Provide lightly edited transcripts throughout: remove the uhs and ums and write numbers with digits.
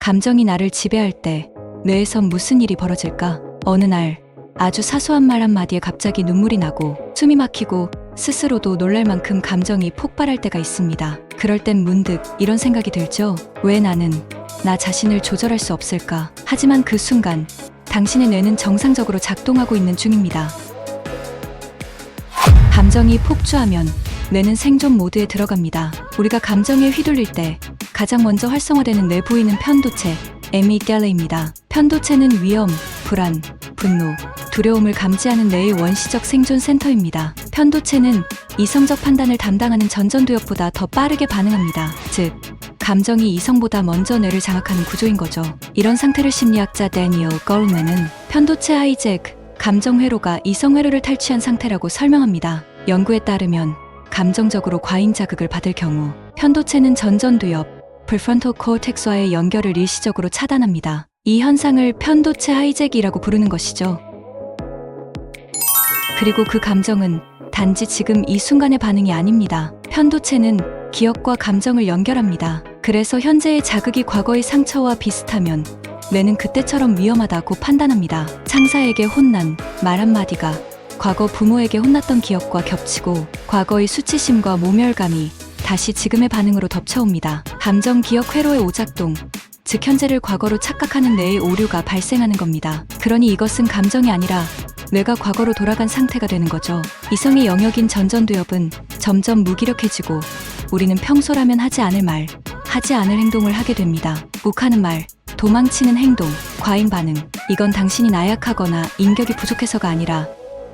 감정이 나를 지배할 때 뇌에선 무슨 일이 벌어질까? 어느 날 아주 사소한 말 한마디에 갑자기 눈물이 나고 숨이 막히고 스스로도 놀랄 만큼 감정이 폭발할 때가 있습니다. 그럴 땐 문득 이런 생각이 들죠. 왜 나는 나 자신을 조절할 수 없을까? 하지만 그 순간 당신의 뇌는 정상적으로 작동하고 있는 중입니다. 감정이 폭주하면 뇌는 생존 모드에 들어갑니다. 우리가 감정에 휘둘릴 때 가장 먼저 활성화되는 뇌 부위는 편도체, 에미겔레입니다. 편도체는 위험, 불안, 분노, 두려움을 감지하는 뇌의 원시적 생존 센터입니다. 편도체는 이성적 판단을 담당하는 전전두엽보다 더 빠르게 반응합니다. 즉, 감정이 이성보다 먼저 뇌를 장악하는 구조인 거죠. 이런 상태를 심리학자 데니얼 걸맨은 편도체 하이잭, 감정 회로가 이성 회로를 탈취한 상태라고 설명합니다. 연구에 따르면 감정적으로 과잉 자극을 받을 경우 편도체는 전전두엽, 프리프론탈 코텍스와의 연결을 일시적으로 차단합니다. 이 현상을 편도체 하이잭이라고 부르는 것이죠. 그리고 그 감정은 단지 지금 이 순간의 반응이 아닙니다. 편도체는 기억과 감정을 연결합니다. 그래서 현재의 자극이 과거의 상처와 비슷하면 뇌는 그때처럼 위험하다고 판단합니다. 상사에게 혼난 말 한마디가 과거 부모에게 혼났던 기억과 겹치고 과거의 수치심과 모멸감이 다시 지금의 반응으로 덮쳐옵니다. 감정 기억 회로의 오작동, 즉 현재를 과거로 착각하는 뇌의 오류가 발생하는 겁니다. 그러니 이것은 감정이 아니라 뇌가 과거로 돌아간 상태가 되는 거죠. 이성의 영역인 전전두엽은 점점 무기력해지고 우리는 평소라면 하지 않을 말, 하지 않을 행동을 하게 됩니다. 욱하는 말, 도망치는 행동, 과잉 반응. 이건 당신이 나약하거나 인격이 부족해서가 아니라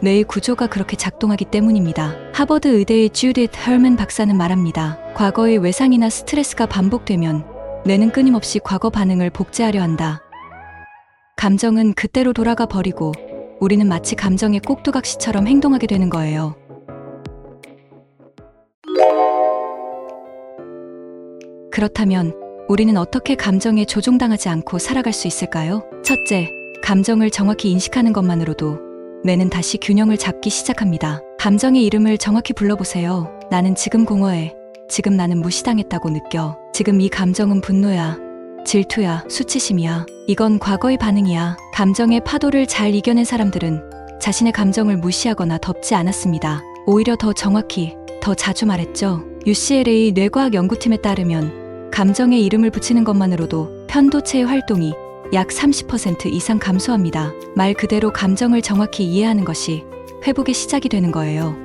뇌의 구조가 그렇게 작동하기 때문입니다. 하버드 의대의 주디트 헐먼 박사는 말합니다. 과거의 외상이나 스트레스가 반복되면 뇌는 끊임없이 과거 반응을 복제하려 한다. 감정은 그때로 돌아가 버리고 우리는 마치 감정의 꼭두각시처럼 행동하게 되는 거예요. 그렇다면 우리는 어떻게 감정에 조종당하지 않고 살아갈 수 있을까요? 첫째, 감정을 정확히 인식하는 것만으로도 뇌는 다시 균형을 잡기 시작합니다. 감정의 이름을 정확히 불러보세요. 나는 지금 공허해. 지금 나는 무시당했다고 느껴. 지금 이 감정은 분노야, 질투야, 수치심이야. 이건 과거의 반응이야. 감정의 파도를 잘 이겨낸 사람들은 자신의 감정을 무시하거나 덮지 않았습니다. 오히려 더 정확히, 더 자주 말했죠. UCLA 뇌과학 연구팀에 따르면 감정의 이름을 붙이는 것만으로도 편도체의 활동이 약 30% 이상 감소합니다. 말 그대로 감정을 정확히 이해하는 것이 회복의 시작이 되는 거예요.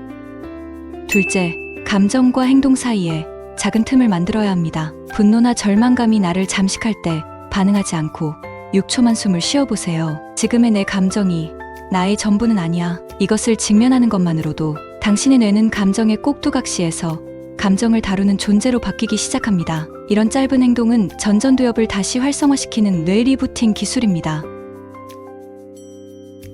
둘째, 감정과 행동 사이에 작은 틈을 만들어야 합니다. 분노나 절망감이 나를 잠식할 때 반응하지 않고 6초만 숨을 쉬어보세요. 지금의 내 감정이 나의 전부는 아니야. 이것을 직면하는 것만으로도 당신의 뇌는 감정의 꼭두각시에서 감정을 다루는 존재로 바뀌기 시작합니다. 이런 짧은 행동은 전전두엽을 다시 활성화시키는 뇌 리부팅 기술입니다.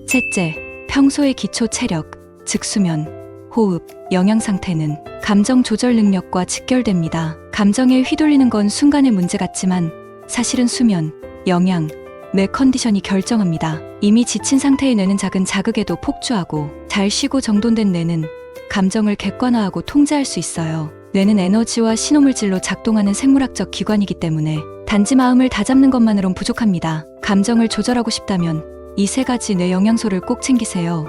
셋째, 평소의 기초 체력, 즉 수면, 호흡, 영양 상태는 감정 조절 능력과 직결됩니다. 감정에 휘둘리는 건 순간의 문제 같지만 사실은 수면, 영양, 뇌 컨디션이 결정합니다. 이미 지친 상태의 뇌는 작은 자극에도 폭주하고 잘 쉬고 정돈된 뇌는 감정을 객관화하고 통제할 수 있어요. 뇌는 에너지와 신호물질로 작동하는 생물학적 기관이기 때문에 단지 마음을 다잡는 것만으론 부족합니다. 감정을 조절하고 싶다면 이 세 가지 뇌 영양소를 꼭 챙기세요.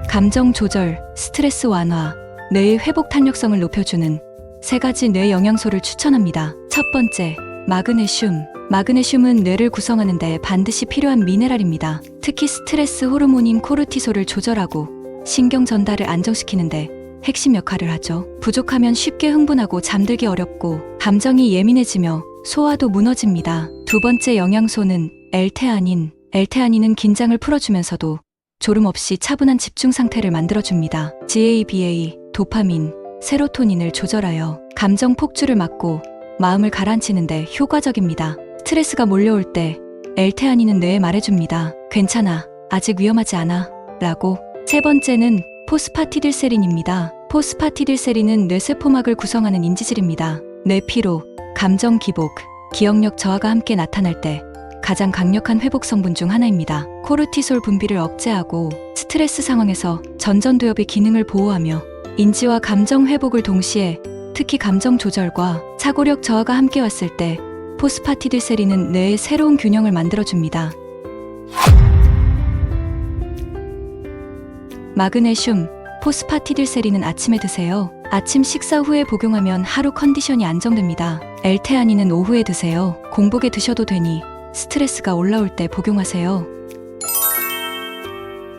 감정 조절, 스트레스 완화, 뇌의 회복 탄력성을 높여주는 세 가지 뇌 영양소를 추천합니다. 첫 번째, 마그네슘. 마그네슘은 뇌를 구성하는 데 반드시 필요한 미네랄입니다. 특히 스트레스 호르몬인 코르티솔을 조절하고 신경 전달을 안정시키는데 핵심 역할을 하죠. 부족하면 쉽게 흥분하고 잠들기 어렵고 감정이 예민해지며 소화도 무너집니다. 두 번째 영양소는 L테아닌. L테아닌은 긴장을 풀어주면서도 졸음 없이 차분한 집중 상태를 만들어줍니다. GABA, 도파민, 세로토닌을 조절하여 감정 폭주를 막고 마음을 가라앉히는데 효과적입니다. 스트레스가 몰려올 때 L테아닌은 뇌에 말해줍니다. 괜찮아, 아직 위험하지 않아 라고. 세 번째는 포스파티딜세린입니다. 포스파티딜세린은 뇌세포막을 구성하는 인지질입니다. 뇌피로, 감정 기복, 기억력 저하가 함께 나타날 때 가장 강력한 회복 성분 중 하나입니다. 코르티솔 분비를 억제하고 스트레스 상황에서 전전두엽의 기능을 보호하며 인지와 감정 회복을 동시에 특히 감정 조절과 사고력 저하가 함께 왔을 때 포스파티딜세린은 뇌에 새로운 균형을 만들어줍니다. 마그네슘, 포스파티딜세린은 아침에 드세요. 아침 식사 후에 복용하면 하루 컨디션이 안정됩니다. L테아닌은 오후에 드세요. 공복에 드셔도 되니 스트레스가 올라올 때 복용하세요.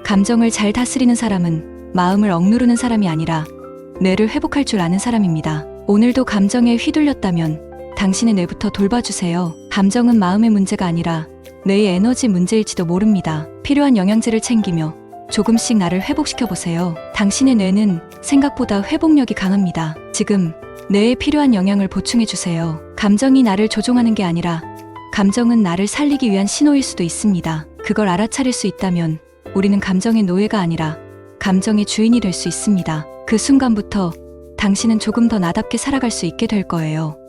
감정을 잘 다스리는 사람은 마음을 억누르는 사람이 아니라 뇌를 회복할 줄 아는 사람입니다. 오늘도 감정에 휘둘렸다면 당신의 뇌부터 돌봐주세요. 감정은 마음의 문제가 아니라 뇌의 에너지 문제일지도 모릅니다. 필요한 영양제를 챙기며 조금씩 나를 회복시켜보세요. 당신의 뇌는 생각보다 회복력이 강합니다. 지금 뇌에 필요한 영양을 보충해주세요. 감정이 나를 조종하는 게 아니라 감정은 나를 살리기 위한 신호일 수도 있습니다. 그걸 알아차릴 수 있다면 우리는 감정의 노예가 아니라 감정의 주인이 될 수 있습니다. 그 순간부터 당신은 조금 더 나답게 살아갈 수 있게 될 거예요.